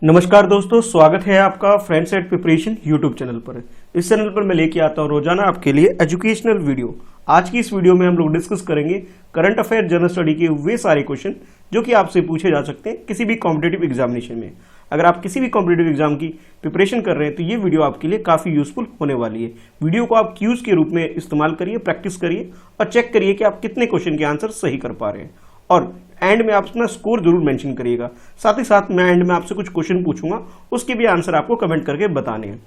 नमस्कार दोस्तों, स्वागत है आपका friends at preparation YouTube channel पर। इस चैनल पर मैं लेके आता हूँ रोजाना आपके लिए एजुकेशनल वीडियो। आज की इस वीडियो में हम लोग डिस्कस करेंगे करंट अफेयर जनरल स्टडी के वे सारे क्वेश्चन जो कि आपसे पूछे जा सकते हैं किसी भी कॉम्पिटेटिव एग्जामिनेशन में। अगर आप किसी भी कॉम्पिटेटिव एग्जाम की प्रिपरेशन कर रहे हैं तो ये वीडियो आपके लिए काफ़ी यूजफुल होने वाली है। वीडियो को आप क्यूज के रूप में इस्तेमाल करिए, प्रैक्टिस करिए और चेक करिए कि आप कितने क्वेश्चन के आंसर सही कर पा रहे हैं। और एंड में आप अपना स्कोर जरूर मेंशन करिएगा। साथ ही साथ मैं एंड में आपसे कुछ क्वेश्चन पूछूंगा, उसके भी आंसर आपको कमेंट करके बताने हैं।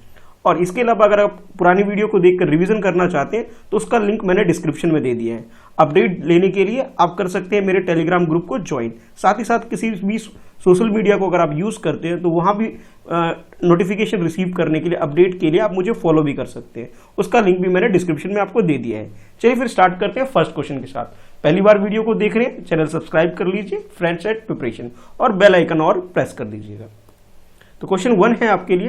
और इसके अलावा अगर आप पुरानी वीडियो को देखकर रिवीजन करना चाहते हैं तो उसका लिंक मैंने डिस्क्रिप्शन में दे दिया है। अपडेट लेने के लिए आप कर सकते हैं मेरे टेलीग्राम ग्रुप को ज्वाइन। साथ ही साथ किसी भी सोशल मीडिया को अगर आप यूज़ करते हैं तो वहाँ भी नोटिफिकेशन रिसीव करने के लिए, अपडेट के लिए आप मुझे फॉलो भी कर सकते हैं। उसका लिंक भी मैंने डिस्क्रिप्शन में आपको दे दिया है। चलिए फिर स्टार्ट करते हैं फर्स्ट क्वेश्चन के साथ। पहली बार वीडियो को देख रहे हैं, चैनल सब्सक्राइब कर लीजिए फ्रेंड्स एट प्रिपरेशन और बेल आइकन और प्रेस कर दीजिएगा। तो क्वेश्चन 1 है आपके लिए,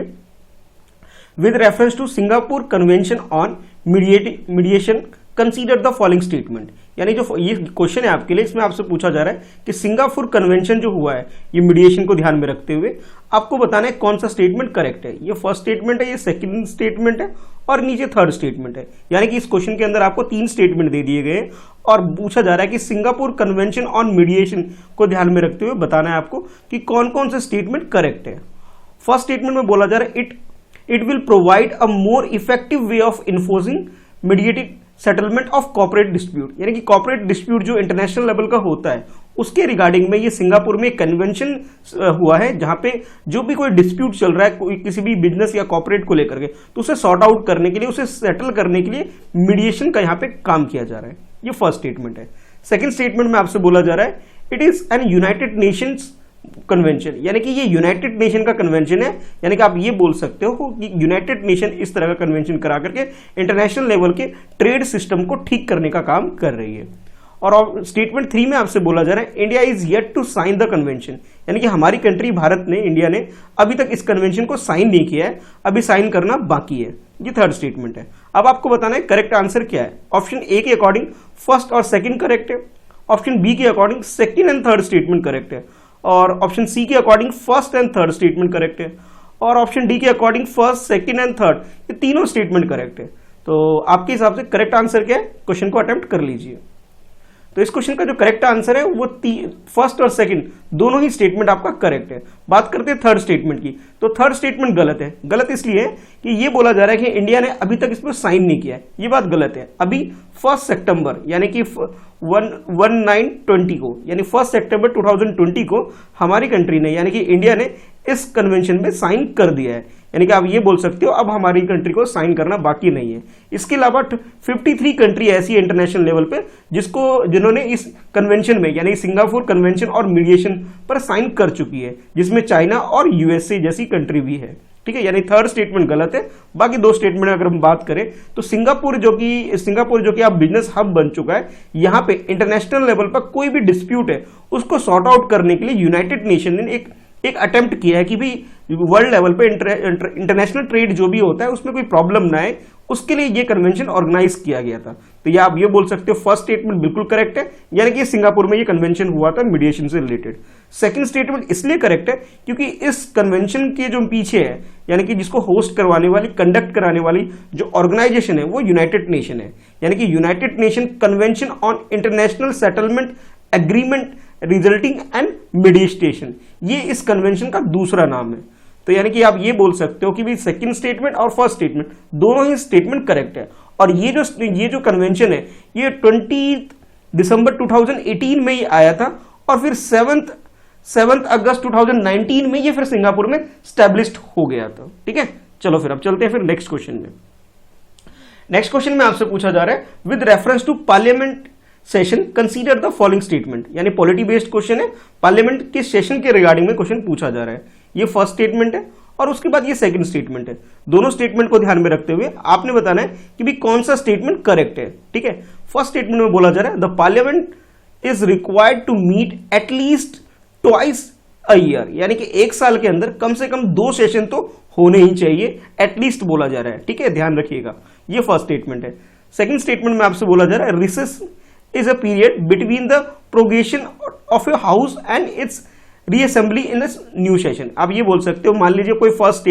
with reference to Singapore convention on mediation consider the following statement. यानी जो ये क्वेश्चन है आपके लिए, इसमें आपसे पूछा जा रहा है कि सिंगापुर कन्वेंशन जो हुआ है ये मीडिएशन को ध्यान में रखते हुए आपको बताना है कौन सा स्टेटमेंट करेक्ट है। ये फर्स्ट स्टेटमेंट है, ये सेकंड स्टेटमेंट है और नीचे थर्ड स्टेटमेंट है। यानी कि इस क्वेश्चन के अंदर आपको 3 स्टेटमेंट दे दिए गए और पूछा जा रहा है कि सिंगापुर कन्वेंशन ऑन मीडिएशन को ध्यान में रखते हुए बताना है आपको कि कौन कौन से स्टेटमेंट करेक्ट है। फर्स्ट स्टेटमेंट में बोला जा रहा है it will provide a more effective way of enforcing mediated settlement of corporate dispute. यानी कि कॉर्पोरेट डिस्प्यूट जो इंटरनेशनल लेवल का होता है उसके रिगार्डिंग में ये सिंगापुर में कन्वेंशन हुआ है, जहां पे जो भी कोई डिस्प्यूट चल रहा है कोई किसी भी बिजनेस या कॉर्पोरेट को लेकर के, तो उसे सॉर्ट आउट करने के लिए, उसे सेटल करने के लिए मीडिएशन का यहाँ पे काम किया जा रहा है। ये फर्स्ट स्टेटमेंट है। सेकेंड स्टेटमेंट में आपसे बोला जा रहा है it is an United Nations convention. यानी कि ये यूनाइटेड नेशन का कन्वेंशन है। यानी कि आप ये बोल सकते हो कि यूनाइटेड नेशन इस तरह का कन्वेंशन करा करके इंटरनेशनल लेवल के ट्रेड सिस्टम को ठीक करने का काम कर रही है। और स्टेटमेंट 3 में आपसे बोला जा रहा है India is yet to sign the convention. यानी कि हमारी कंट्री भारत ने, इंडिया ने अभी तक इस कन्वेंशन को साइन नहीं किया है, अभी साइन करना बाकी है। ये थर्ड स्टेटमेंट है। अब आपको बताना है करेक्ट आंसर क्या है। ऑप्शन ए के अकॉर्डिंग फर्स्ट और सेकेंड करेक्ट है, ऑप्शन बी के according second and third statement correct है, और ऑप्शन सी के according first and third statement correct है, और ऑप्शन डी के according first, second and third, ये तीनों स्टेटमेंट करेक्ट है। तो आपके हिसाब से करेक्ट आंसर क्या है, क्वेश्चन को अटेम्प्ट कर लीजिए। तो इस क्वेश्चन का जो करेक्ट आंसर है वो फर्स्ट और सेकंड दोनों ही स्टेटमेंट आपका करेक्ट है। बात करते हैं थर्ड स्टेटमेंट की, तो थर्ड स्टेटमेंट गलत है। गलत इसलिए है कि ये बोला जा रहा है कि इंडिया ने अभी तक इस पर साइन नहीं किया है। ये बात गलत है। अभी 1 सितंबर यानी कि 1920 को, यानी 1 सितंबर 2020 को हमारी कंट्री ने, यानी कि इंडिया ने इस कन्वेंशन में साइन कर दिया है। यानी कि आप ये बोल सकते हो अब हमारी कंट्री को साइन करना बाकी नहीं है। इसके अलावा 53 कंट्री ऐसी है इंटरनेशनल लेवल पे जिन्होंने इस कन्वेंशन में, यानी सिंगापुर कन्वेंशन और मीडिएशन पर साइन कर चुकी है, जिसमें चाइना और यूएसए जैसी कंट्री भी है। ठीक है, यानी थर्ड स्टेटमेंट गलत है। बाकी 2 स्टेटमेंट अगर हम बात करें तो सिंगापुर जो कि अब बिजनेस हब बन चुका है, यहाँ पे इंटरनेशनल लेवल पर कोई भी डिस्प्यूट है उसको सॉर्ट आउट करने के लिए यूनाइटेड नेशन ने एक अटेम्प्ट किया है कि भी वर्ल्ड लेवल पे इंटरनेशनल ट्रेड जो भी होता है उसमें कोई प्रॉब्लम ना आए, उसके लिए ये कन्वेंशन ऑर्गेनाइज किया गया था। तो ये आप ये बोल सकते हो फर्स्ट स्टेटमेंट बिल्कुल करेक्ट है, यानी कि सिंगापुर में ये कन्वेंशन हुआ था मीडिएशन से रिलेटेड। सेकंड स्टेटमेंट इसलिए करेक्ट है क्योंकि इस कन्वेंशन के जो पीछे है, यानी कि जिसको होस्ट करवाने वाली, कंडक्ट कराने वाली जो ऑर्गेनाइजेशन है वो यूनाइटेड नेशन है। यानी कि United nation convention on international settlement agreement resulting and mediation, ये इस कन्वेंशन का दूसरा नाम है। तो यानी कि आप ये बोल सकते हो कि भी सेकंड स्टेटमेंट और फर्स्ट स्टेटमेंट दोनों ही स्टेटमेंट करेक्ट है। और ये जो कन्वेंशन है ये 20 दिसंबर 2018 में ही आया था और फिर 7 अगस्त 2019 में ये फिर सिंगापुर में स्टैब्लिश्ड हो गया था। ठीक है, चलो फिर अब चलते हैं फिर नेक्स्ट क्वेश्चन में। नेक्स्ट क्वेश्चन में आपसे पूछा जा रहा है with reference to parliament session consider the following statement. यानी पॉलिटी बेस्ड क्वेश्चन है, पार्लियामेंट के सेशन के रिगार्डिंग में क्वेश्चन पूछा जा रहा है। ये फर्स्ट स्टेटमेंट है और उसके बाद ये सेकंड स्टेटमेंट है। दोनों स्टेटमेंट को ध्यान में रखते हुए आपने बताना है कि भी कौन सा स्टेटमेंट करेक्ट है। ठीक है, फर्स्ट स्टेटमेंट में बोला जा रहा है the parliament is required to meet at least twice a year. यानी कि 1 साल के अंदर कम से कम 2 सेशन तो होने ही चाहिए, एटलीस्ट बोला जा रहा है। ठीक है, ध्यान रखिएगा, ये फर्स्ट स्टेटमेंट है। सेकंड स्टेटमेंट में आपसे बोला जा रहा है recess is a period between the prorogation of a house and its reassembly in new session. आप ये बोल सकते हो, मान लीजिए कोई फर्स्ट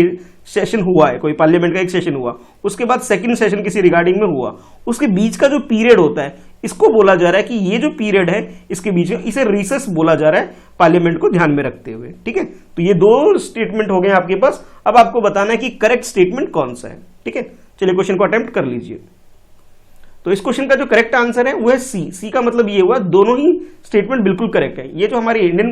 सेशन हुआ है, कोई पार्लियामेंट का एक सेशन हुआ, उसके बाद सेकंड सेशन किसी रिगार्डिंग में हुआ, उसके बीच का जो पीरियड होता है इसको बोला जा रहा है कि ये जो पीरियड है इसके बीच में, इसे रिसेस बोला जा रहा है पार्लियामेंट को ध्यान में रखते हुए। ठीक है, तो ये दो स्टेटमेंट हो गए आपके पास। अब आपको बताना है कि करेक्ट स्टेटमेंट कौन सा है। ठीक है, चलिए क्वेश्चन को अटेम्प्ट कर लीजिए। तो इस क्वेश्चन का जो करेक्ट आंसर है वो है सी। सी का मतलब ये हुआ दोनों ही स्टेटमेंट बिल्कुल करेक्ट है। ये जो हमारी इंडियन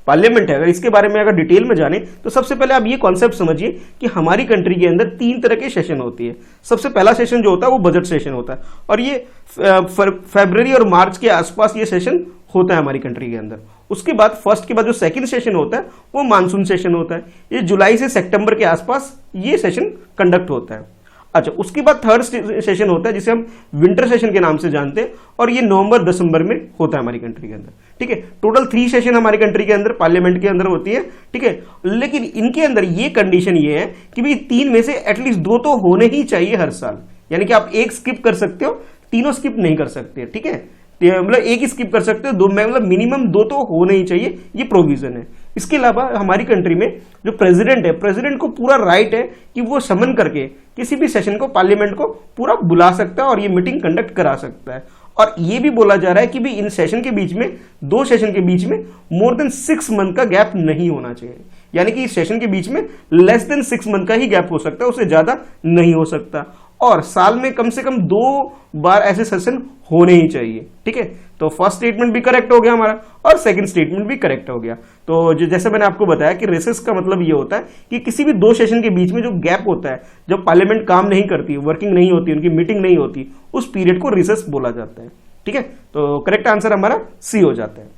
पार्लियामेंट है, अगर इसके बारे में अगर डिटेल में जाने तो सबसे पहले आप ये कॉन्सेप्ट समझिए कि हमारी कंट्री के अंदर 3 तरह के सेशन होती है। सबसे पहला सेशन जो होता है वो बजट सेशन होता है, और ये फरवरी और मार्च के आसपास ये सेशन होता है हमारी कंट्री के अंदर। उसके बाद फर्स्ट के बाद जो सेकंड सेशन होता है वो मानसून सेशन होता है। ये जुलाई से सितंबर के आसपास ये सेशन कंडक्ट होता है। अच्छा, उसके बाद थर्ड सेशन होता है जिसे हम विंटर सेशन के नाम से जानते हैं, और ये नवंबर दिसंबर में होता है हमारी कंट्री के अंदर। ठीक है, टोटल 3 सेशन हमारी कंट्री के अंदर पार्लियामेंट के अंदर होती है। ठीक है, लेकिन इनके अंदर ये कंडीशन ये है कि भाई 3 में से एटलीस्ट 2 तो होने ही चाहिए हर साल, यानी कि आप एक स्किप कर सकते हो, तीनों स्किप नहीं कर सकते। ठीक है, मतलब एक ही स्किप कर सकते हो, 2 में मतलब मिनिमम 2 तो होने ही चाहिए, ये प्रोविजन है। इसके अलावा हमारी कंट्री में जो प्रेसिडेंट है, प्रेसिडेंट को पूरा राइट है कि वो समन करके किसी भी सेशन को, पार्लियामेंट को पूरा बुला सकता है और ये मीटिंग कंडक्ट करा सकता है। और ये भी बोला जा रहा है कि भी इन सेशन के बीच में, 2 सेशन के बीच में मोर देन 6 मंथ का गैप नहीं होना चाहिए, यानी कि इस सेशन के बीच में लेस देन 6 मंथ का ही गैप हो सकता है, उससे ज्यादा नहीं हो सकता। और साल में कम से कम 2 बार ऐसे सेशन होने ही चाहिए। ठीक है, तो फर्स्ट स्टेटमेंट भी करेक्ट हो गया हमारा और सेकंड स्टेटमेंट भी करेक्ट हो गया। तो जैसे मैंने आपको बताया कि रिसेस का मतलब ये होता है कि किसी भी 2 सेशन के बीच में जो गैप होता है, जब पार्लियामेंट काम नहीं करती, वर्किंग नहीं होती, उनकी मीटिंग नहीं होती, उस पीरियड को रिसेस बोला जाता है। ठीक है, तो करेक्ट आंसर हमारा सी हो जाता है।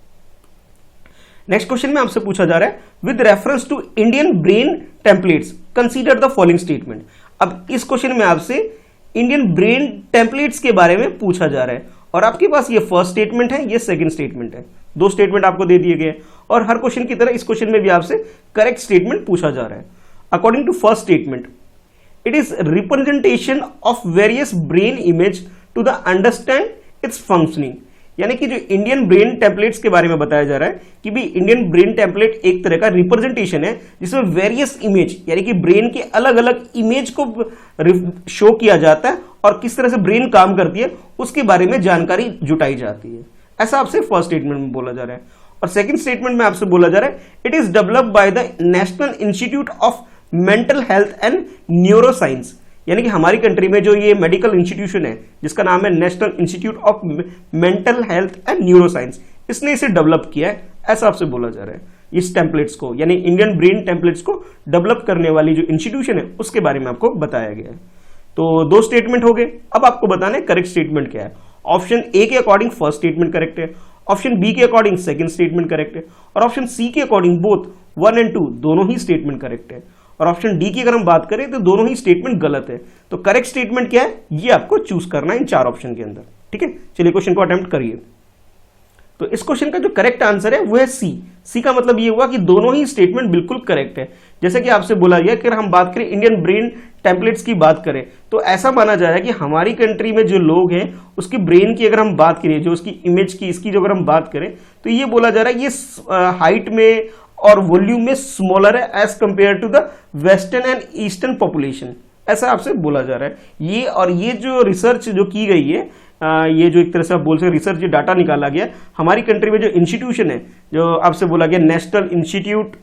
नेक्स्ट क्वेश्चन में आपसे पूछा जा रहा है, with reference to Indian brain templates consider the following statement. अब इस क्वेश्चन में आपसे इंडियन ब्रेन टेम्पलेट्स के बारे में पूछा जा रहा है, और आपके पास ये फर्स्ट स्टेटमेंट है, ये सेकंड स्टेटमेंट है। 2 स्टेटमेंट आपको दे दिए गए, और हर क्वेश्चन की तरह इस क्वेश्चन में भी आपसे करेक्ट स्टेटमेंट पूछा जा रहा है। According to first statement, it is representation of various brain image to the understand its functioning. यानी कि जो इंडियन ब्रेन टेम्पलेट्स के बारे में बताया जा रहा है कि भी इंडियन ब्रेन टेम्पलेट एक तरह का रिप्रेजेंटेशन है जिसमें वेरियस इमेज, यानी कि ब्रेन के अलग अलग इमेज को शो किया जाता है और किस तरह से ब्रेन काम करती है उसके बारे में जानकारी जुटाई जाती है। ऐसा आपसे फर्स्ट स्टेटमेंट में बोला जा रहा है। और सेकंड स्टेटमेंट में आपसे बोला जा रहा है, it is developed by the national institute of mental health and neuroscience. यानी कि हमारी कंट्री में जो ये मेडिकल इंस्टीट्यूशन है जिसका नाम है national institute of mental health and neuroscience, इसने इसे डेवलप किया है, ऐसा आपसे बोला जा रहा है। इस टेम्पलेट्स को, यानी इंडियन ब्रेन टेम्पलेट्स को डेवलप करने वाली जो इंस्टीट्यूशन है उसके बारे में आपको बताया गया है। तो 2 स्टेटमेंट हो गए। अब आपको बताना है करेक्ट स्टेटमेंट क्या है। ऑप्शन ए के अकॉर्डिंग फर्स्ट स्टेटमेंट करेक्ट है, ऑप्शन बी के अकॉर्डिंग सेकंड स्टेटमेंट करेक्ट है, और ऑप्शन सी के अकॉर्डिंग बोथ 1 और 2 दोनों ही स्टेटमेंट करेक्ट है, और ऑप्शन डी की अगर हम बात करें तो दोनों ही स्टेटमेंट गलत है। तो करेक्ट स्टेटमेंट क्या है ये आपको चूज करना है इन 4 ऑप्शन के अंदर। ठीक है, चलिए क्वेश्चन को अटेम्प्ट करिए। तो इस क्वेश्चन का जो करेक्ट आंसर है वो है सी। सी का मतलब ये हुआ कि दोनों ही स्टेटमेंट बिल्कुल करेक्ट है। जैसे कि आपसे बोला गया कि अगर हम बात करें इंडियन ब्रेन टेम्पलेट्स की बात करें तो ऐसा माना जा रहा है कि हमारी कंट्री में जो लोग हैं उसकी ब्रेन की अगर हम बात करें, जो उसकी इमेज की, इसकी जो अगर हम बात करें तो ये बोला जा रहा है ये हाइट में और वॉल्यूम में स्मॉलर है as compare to the western and eastern population, ऐसा आपसे बोला जा रहा है। ये और ये जो रिसर्च जो की गई है, ये जो एक तरह से आप बोल सकते रिसर्च डाटा निकाला गया हमारी कंट्री में जो इंस्टीट्यूशन है, जो आपसे बोला गया national institute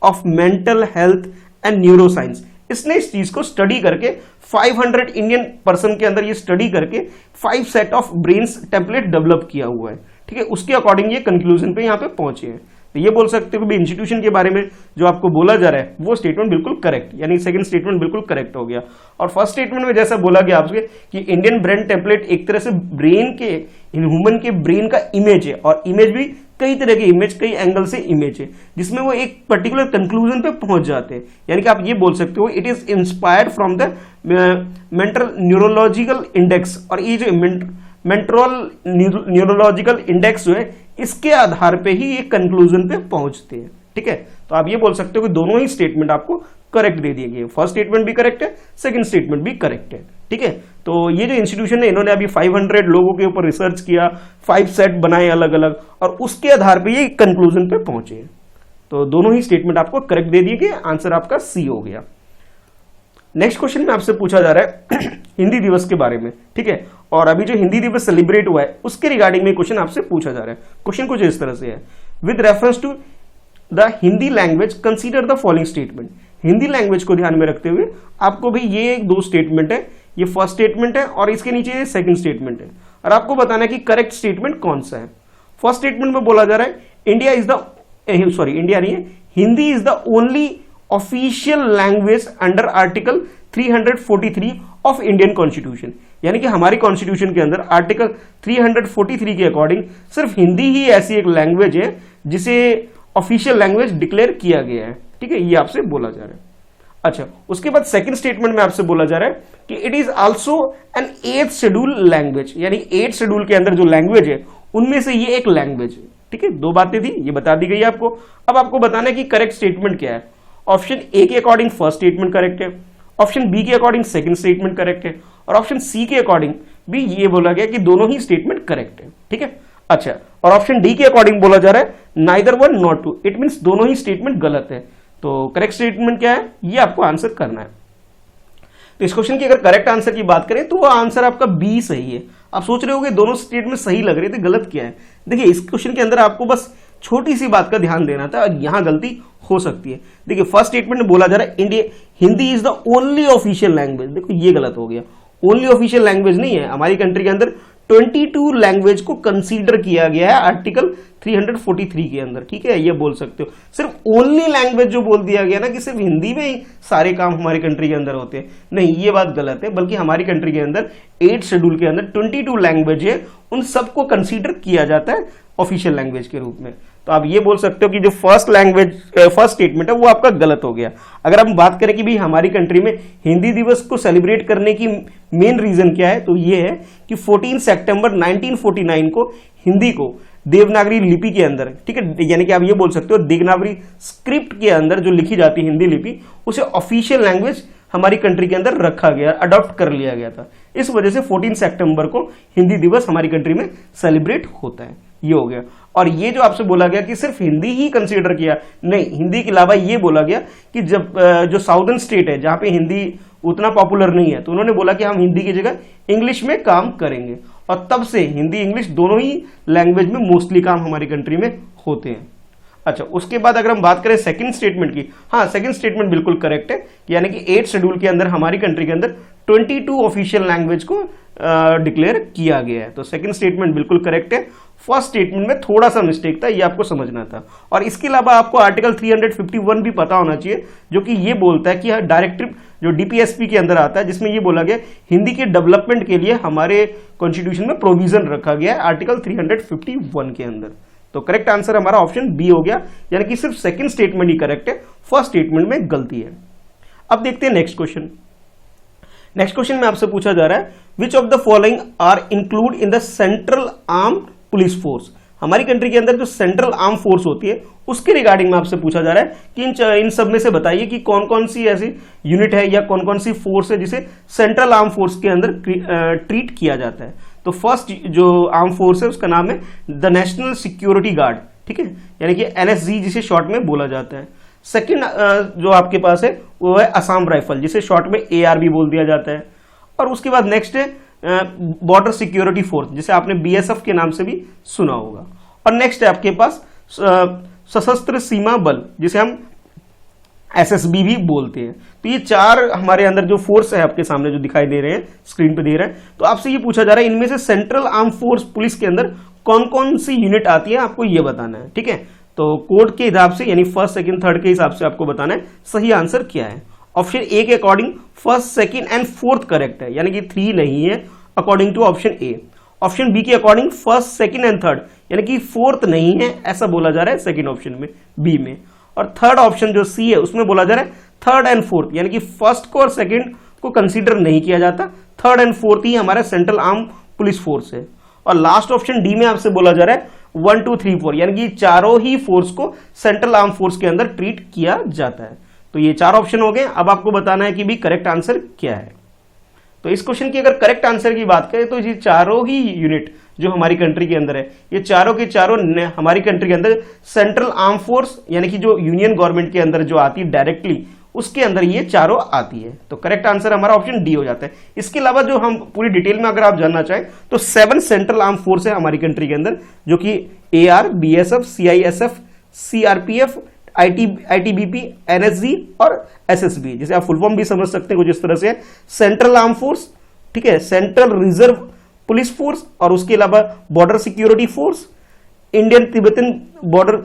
of mental health and neuroscience, इसने इस चीज को स्टडी करके 500 इंडियन पर्सन के अंदर ये स्टडी करके 5 set of brains template develop किया हुआ है। ठीक है, उसके अकॉर्डिंग ये कंक्लूजन पे यहाँ पे पहुंचे हैं। तो ये बोल सकते हो कि इंस्टीट्यूशन के बारे में जो आपको बोला जा रहा है वो स्टेटमेंट बिल्कुल करेक्ट, यानी सेकंड स्टेटमेंट बिल्कुल करेक्ट हो गया। और फर्स्ट स्टेटमेंट में जैसा बोला गया आपसे कि इंडियन ब्रेन टेम्पलेट एक तरह से ब्रेन के, ह्यूमन के ब्रेन का इमेज है, और इमेज भी कई तरह की इमेज, कई एंगल से इमेज है, जिसमें वो एक पर्टिकुलर कंक्लूजन पे पहुंच जाते हैं। यानी कि आप ये बोल सकते हो it is inspired from the mental neurological index, और ये जो मेंट्रोल न्यूरोलॉजिकल इंडेक्स जो है इसके आधार पे ही ये कंक्लूजन पे पहुंचते हैं। ठीक है, तो आप ये बोल सकते हो कि दोनों ही स्टेटमेंट आपको करेक्ट दे दिए गए, फर्स्ट स्टेटमेंट भी करेक्ट है, सेकंड स्टेटमेंट भी करेक्ट है। ठीक है, तो ये जो इंस्टीट्यूशन है इन्होंने अभी 500 लोगों के ऊपर रिसर्च किया, 5 सेट बनाए अलग अलग, और उसके आधार पे ये कंक्लूजन पे पहुंचे। तो दोनों ही स्टेटमेंट आपको करेक्ट दे दिए गए, आंसर आपका सी हो गया। नेक्स्ट क्वेश्चन में आपसे पूछा जा रहा है हिंदी दिवस के बारे में, ठीक है, और अभी जो हिंदी दिवस सेलिब्रेट हुआ है उसके रिगार्डिंग में क्वेश्चन आपसे पूछा जा रहा है। क्वेश्चन कुछ इस तरह से है, with reference to the Hindi language consider the following statement. Hindi language को ध्यान में रखते हुए आपको भी ये दो स्टेटमेंट है, ये फर्स्ट स्टेटमेंट है और इसके नीचे ये सेकंड स्टेटमेंट है, और आपको बताना है कि करेक्ट स्टेटमेंट कौन सा है। फर्स्ट स्टेटमेंट में बोला जा रहा है इंडिया इज द इंडिया नहीं है, Hindi is the only official language under article 343 of Indian constitution. यानी कि हमारी कॉन्स्टिट्यूशन के अंदर आर्टिकल 343 के अकॉर्डिंग सिर्फ हिंदी ही ऐसी एक लैंग्वेज है जिसे ऑफिशियल लैंग्वेज डिक्लेयर किया गया है, ठीक है, ये आपसे बोला जा रहा है। अच्छा, उसके बाद सेकंड स्टेटमेंट में आपसे बोला जा रहा है कि it is also an 8th schedule language, यानी 8th शेड्यूल के अंदर जो लैंग्वेज है उनमें से ये एक लैंग्वेज है, ठीक है। दो बातें थी, ये बता दी गई आपको। अब आपको बताना है कि करेक्ट स्टेटमेंट क्या है। ऑप्शन ए के अकॉर्डिंग फर्स्ट स्टेटमेंट करेक्ट है, ऑप्शन बी के अकॉर्डिंग सेकंड स्टेटमेंट करेक्ट है, और ऑप्शन सी के अकॉर्डिंग भी ये बोला गया कि दोनों ही स्टेटमेंट करेक्ट है, ठीक है। अच्छा, और ऑप्शन डी के अकॉर्डिंग बोला जा रहा है नाइदर वन नॉट टू, इट मींस दोनों ही स्टेटमेंट गलत है। तो करेक्ट स्टेटमेंट क्या है ये आपको आंसर करना है। तो इस क्वेश्चन की अगर करेक्ट आंसर की बात करें तो वो आंसर आपका बी सही है। आप सोच रहे होगे दोनों स्टेटमेंट सही लग रहे थे, गलत क्या है। देखिए, इस क्वेश्चन के अंदर आपको बस छोटी सी बात का ध्यान देना था, और यहां गलती हो सकती है। देखिए, फर्स्ट स्टेटमेंट में बोला जा रहा है India Hindi is the only official language. देखो, ये गलत हो गया, ओनली ऑफिशियल लैंग्वेज नहीं है। हमारी कंट्री के अंदर 22 लैंग्वेज को कंसीडर किया गया है आर्टिकल 343 के अंदर, ठीक है, ये बोल सकते हो। सिर्फ ओनली लैंग्वेज जो बोल दिया गया ना कि सिर्फ हिंदी में ही सारे काम हमारी कंट्री के अंदर होते हैं, नहीं, ये बात गलत है। बल्कि हमारी कंट्री के अंदर 8th शेड्यूल के अंदर 22 लैंग्वेज है, उन सबको कंसीडर किया जाता है ऑफिशियल लैंग्वेज के रूप में। तो आप ये बोल सकते हो कि जो फर्स्ट स्टेटमेंट है वो आपका गलत हो गया। अगर हम बात करें कि भाई हमारी कंट्री में हिंदी दिवस को सेलिब्रेट करने की मेन रीजन क्या है, तो ये है कि 14 सितंबर 1949 को हिंदी को देवनागरी लिपि के अंदर, ठीक है, यानी कि आप ये बोल सकते हो देवनागरी स्क्रिप्ट के अंदर जो लिखी जाती है हिंदी लिपि, उसे ऑफिशियल लैंग्वेज हमारी कंट्री के अंदर रखा गया, अडॉप्ट कर लिया गया था। इस वजह से 14 सितंबर को हिंदी दिवस हमारी कंट्री में सेलिब्रेट होता है, ये हो गया। और ये जो आपसे बोला गया कि सिर्फ हिंदी ही कंसीडर किया, नहीं, हिंदी के अलावा ये बोला गया कि जब जो साउदर्न स्टेट है जहां पे हिंदी उतना पॉपुलर नहीं है, तो उन्होंने बोला कि हम हिंदी की जगह इंग्लिश में काम करेंगे, और तब से हिंदी इंग्लिश दोनों ही लैंग्वेज में मोस्टली काम हमारी कंट्री में होते हैं। अच्छा, उसके बाद अगर हम बात करें सेकंड स्टेटमेंट की, हाँ, सेकंड स्टेटमेंट बिल्कुल करेक्ट है, यानी कि 8th शेड्यूल के अंदर हमारी कंट्री के अंदर 22 ऑफिशियल लैंग्वेज को डिक्लेयर किया गया है। तो सेकंड स्टेटमेंट बिल्कुल करेक्ट है। फर्स्ट स्टेटमेंट में थोड़ा सा मिस्टेक था, ये आपको समझना था। और इसके अलावा आपको आर्टिकल 351 भी पता होना चाहिए, जो कि ये बोलता है कि डायरेक्टिव जो डीपीएसपी के अंदर आता है, जिसमें ये बोला गया हिंदी के डेवलपमेंट के लिए हमारे कॉन्स्टिट्यूशन में प्रोविजन रखा गया है आर्टिकल 351 के अंदर। तो करेक्ट आंसर हमारा ऑप्शन बी हो गया, यानी कि सिर्फ सेकंड स्टेटमेंट ही करेक्ट है, फर्स्ट स्टेटमेंट में गलती है। अब देखते हैं नेक्स्ट क्वेश्चन। नेक्स्ट क्वेश्चन में आपसे पूछा जा रहा है which of the following are include in the central armed police force. हमारी कंट्री के अंदर जो सेंट्रल आर्म फोर्स होती है उसके रिगार्डिंग में आपसे पूछा जा रहा है कि इन सब में से बताइए कि कौन कौन सी ऐसी यूनिट है या कौन कौन सी फोर्स है जिसे सेंट्रल आर्म फोर्स के अंदर ट्रीट किया जाता है। तो फर्स्ट जो आर्म फोर्स है उसका नाम है द नेशनल सिक्योरिटी गार्ड, ठीक है, यानी कि एनएसजी जिसे शॉर्ट में बोला जाता है। सेकंड जो आपके पास है वो है असम राइफल, जिसे शॉर्ट में एआर भी बोल दिया जाता है। और उसके बाद नेक्स्ट है बॉर्डर सिक्योरिटी फोर्स, जिसे आपने बीएसएफ के नाम से भी सुना होगा। और नेक्स्ट है आपके पास सशस्त्र सीमा बल, जिसे हम एसएसबी भी बोलते हैं। तो ये चार हमारे अंदर जो फोर्स है आपके सामने जो दिखाई दे रहे हैं, स्क्रीन पे दे रहे हैं। तो आपसे ये पूछा जा रहा है इनमें से सेंट्रल आर्म फोर्स पुलिस के अंदर कौन कौन सी यूनिट आती है, आपको ये बताना है, ठीक है। तो कोड के हिसाब से यानी फर्स्ट सेकंड थर्ड के हिसाब से आपको बताना है सही आंसर क्या है। ऑप्शन ए के according first second and fourth correct है, यानी कि 3 नहीं है according to option A. Option B के according first second and third, यानी कि फोर्थ नहीं है ऐसा बोला जा रहा है सेकंड ऑप्शन में, बी में। और थर्ड ऑप्शन जो सी है उसमें बोला जा रहा है थर्ड एंड फोर्थ, यानी कि फर्स्ट को और सेकंड को कंसीडर नहीं किया जाता, थर्ड एंड फोर्थ ही हमारा सेंट्रल आर्म पुलिस फोर्स है। और लास्ट ऑप्शन डी में आपसे बोला जा रहा है 1 2 3 4, यानी कि चारों ही फोर्स को सेंट्रल आर्म फोर्स के अंदर ट्रीट किया जाता है। तो ये 4 ऑप्शन हो गए। अब आपको बताना है कि भी करेक्ट आंसर क्या है। तो इस क्वेश्चन की अगर करेक्ट आंसर की बात करें तो ये चारों ही यूनिट जो हमारी कंट्री के अंदर है, ये चारों के चारों हमारी कंट्री के अंदर सेंट्रल आर्म फोर्स यानी कि जो यूनियन गवर्नमेंट के अंदर जो आती है डायरेक्टली, उसके अंदर ये चारों आती है। तो करेक्ट आंसर हमारा ऑप्शन डी हो जाता है। इसके अलावा जो हम पूरी डिटेल में अगर आप जानना चाहें तो 7 सेंट्रल आर्म फोर्स है हमारी कंट्री के अंदर, जो कि AR, BSF, CISF, CRPF, ITBP, NSG और SSB, जिसे आप फुल फॉर्म भी समझ सकते हैं कुछ इस तरह से, सेंट्रल आर्म फोर्स, ठीक है, सेंट्रल रिजर्व पुलिस फोर्स, और उसके अलावा border security force, Indian Tibetan border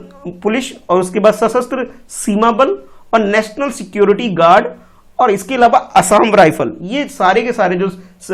police, और उसके बाद सशस्त्र सीमा बल और नेशनल सिक्योरिटी गार्ड, और इसके अलावा असम राइफल। ये सारे के सारे जो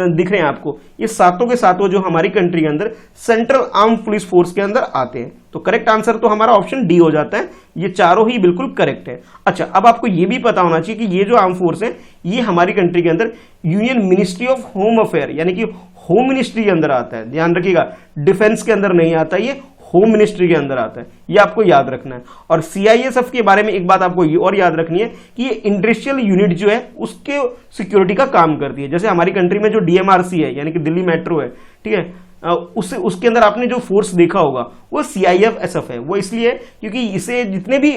दिख रहे हैं आपको, ये सातों के सातों जो हमारी कंट्री के अंदर सेंट्रल आर्म पुलिस फोर्स के अंदर आते हैं। तो करेक्ट आंसर तो हमारा ऑप्शन डी हो जाता है। ये चारों ही बिल्कुल करेक्ट है। अच्छा, अब आपको ये भी पता होना चाहिए कि ये जो आर्म फोर्स है ये हमारी कंट्री के अंदर union ministry of home affair यानी कि होम मिनिस्ट्री के अंदर आता है। ध्यान रखिएगा, डिफेंस के अंदर नहीं आता, ये होम मिनिस्ट्री के अंदर आता है, ये आपको याद रखना है। और CISF के बारे में एक बात आपको ये और याद रखनी है कि ये इंडस्ट्रियल यूनिट जो है उसके सिक्योरिटी का काम करती है। जैसे हमारी कंट्री में जो DMRC है यानी कि दिल्ली मेट्रो है, ठीक है, उसके अंदर आपने जो फोर्स देखा होगा वो CIFSF है। वो इसलिए क्योंकि इसे जितने भी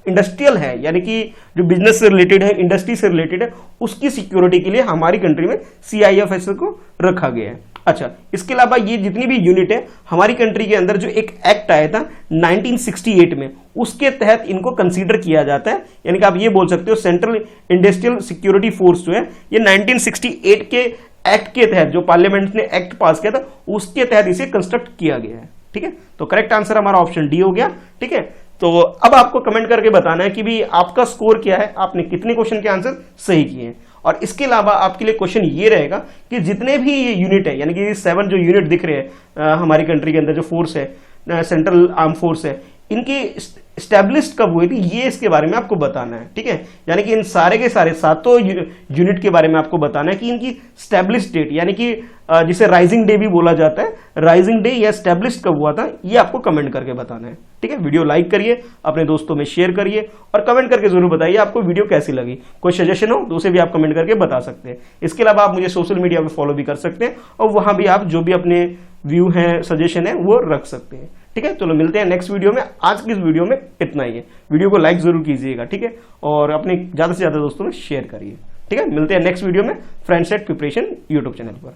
इंडस्ट्रियल है यानी कि जो बिजनेस से रिलेटेड है, इंडस्ट्री से रिलेटेड है, उसकी सिक्योरिटी के लिए हमारी कंट्री में CIFSF को रखा गया है। अच्छा, इसके अलावा ये जितनी भी यूनिट है हमारी कंट्री के अंदर जो एक एक्ट आया था 1968 में, उसके तहत इनको कंसीडर किया जाता है। यानी कि आप ये बोल सकते हो सेंट्रल इंडस्ट्रियल सिक्योरिटी फोर्स जो है ये 1968 के एक्ट के तहत, जो पार्लियामेंट ने एक्ट पास किया था उसके तहत इसे कंस्ट्रक्ट किया गया है। ठीक है, तो करेक्ट आंसर हमारा ऑप्शन डी हो गया। ठीक है, तो अब आपको कमेंट करके बताना है कि भी आपका स्कोर क्या है, आपने कितने क्वेश्चन के आंसर सही किए हैं। और इसके अलावा आपके लिए क्वेश्चन ये रहेगा कि जितने भी ये यूनिट है यानी कि 7 जो यूनिट दिख रहे हैं हमारी कंट्री के अंदर जो फोर्स है, सेंट्रल आर्म फोर्स है, इनकी स्टैब्लिश्ड कब हुई थी ये इसके बारे में आपको बताना है। ठीक है, यानी कि इन सारे के सारे सातों यूनिट के बारे में आपको बताना है कि इनकी स्टैब्लिश्ड डेट यानी कि जिसे राइजिंग डे भी बोला जाता है, राइजिंग डे या स्टैब्लिश्ड कब हुआ था ये आपको कमेंट करके बताना है। ठीक है, वीडियो लाइक करिए, अपने दोस्तों में शेयर करिए और कमेंट करके जरूर बताइए आपको वीडियो कैसी लगी। कोई सजेशन हो तो उसे भी आप कमेंट करके बता सकते हैं। इसके अलावा आप मुझे सोशल मीडिया पर फॉलो भी कर सकते हैं और वहां भी आप जो भी अपने व्यू है, सजेशन है, वो रख सकते हैं। ठीक है, चलो मिलते हैं नेक्स्ट वीडियो में। आज की इस वीडियो में इतना ही है। वीडियो को लाइक जरूर कीजिएगा, ठीक है, और अपने ज्यादा से ज्यादा दोस्तों में शेयर करिए। ठीक है, मिलते हैं नेक्स्ट वीडियो में फ्रेंडसेट प्रिपरेशन यूट्यूब चैनल पर।